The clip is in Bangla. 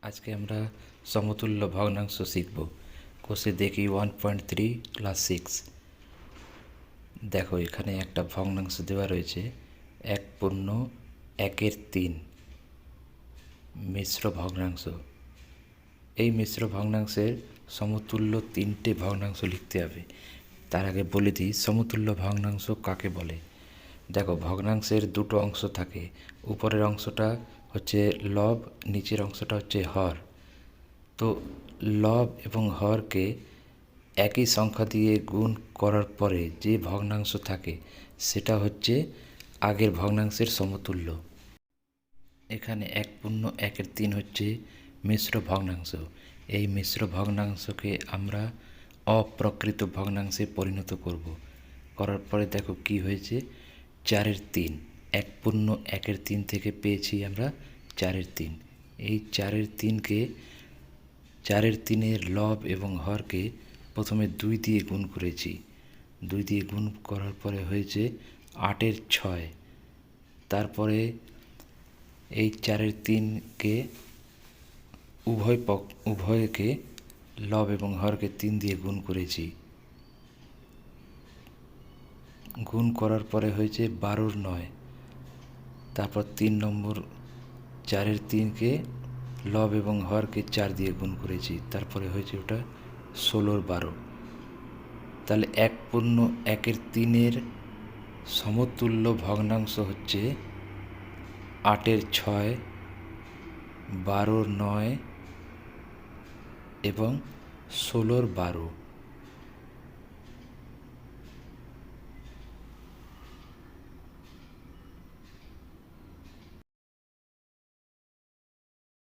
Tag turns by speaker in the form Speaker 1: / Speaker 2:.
Speaker 1: আজকে আমরা সমতুল্য ভগ্নাংশ শিখব। কোষে দেখি 1.3 ক্লাস 6। দেখো এখানে একটা ভগ্নাংশ দেওয়া রয়েছে 1/1/3 মিশ্র ভগ্নাংশ। এই মিশ্র ভগ্নাংশের সমতুল্য তিনটে ভগ্নাংশ লিখতে হবে। তার আগে বলে দিই সমতুল্য ভগ্নাংশ কাকে বলে। দেখো ভগ্নাংশের দুটো অংশ থাকে, উপরের অংশটা হচ্ছে লব, নিচের অংশটা হচ্ছে হর। তো লব এবং হরকে একই সংখ্যা দিয়ে গুণ করার পরে যে ভগ্নাংশ থাকে সেটা হচ্ছে আগের ভগ্নাংশের সমতুল্য। এখানে 1/1/3 হচ্ছে মিশ্র ভগ্নাংশ। এই মিশ্র ভগ্নাংশকে আমরা অপ্রকৃত ভগ্নাংশে পরিণত করার পরে দেখো কি হয়েছে, 4/3। 1/1/3 থেকে পেয়েছি আমরা 4/3। এই 4/3কে 4/3 লব এবং হরকে প্রথমে 2 দিয়ে গুণ করেছি। 2 দিয়ে গুণ করার পরে হয়েছে 8/6। তারপরে এই 4/3কে উভয়কে লব এবং হরকে 3 দিয়ে গুণ করেছি। গুণ করার পরে হয়েছে 12/9। তারপর 3 নম্বর 4/3কে লব এবং হরকে 4 দিয়ে গুণ করেছি, তারপরে হয়েছে ওটা 16/12। তাহলে 1/1/3 সমতুল্য ভগ্নাংশ হচ্ছে 8/6, 12/9 এবং 16/12।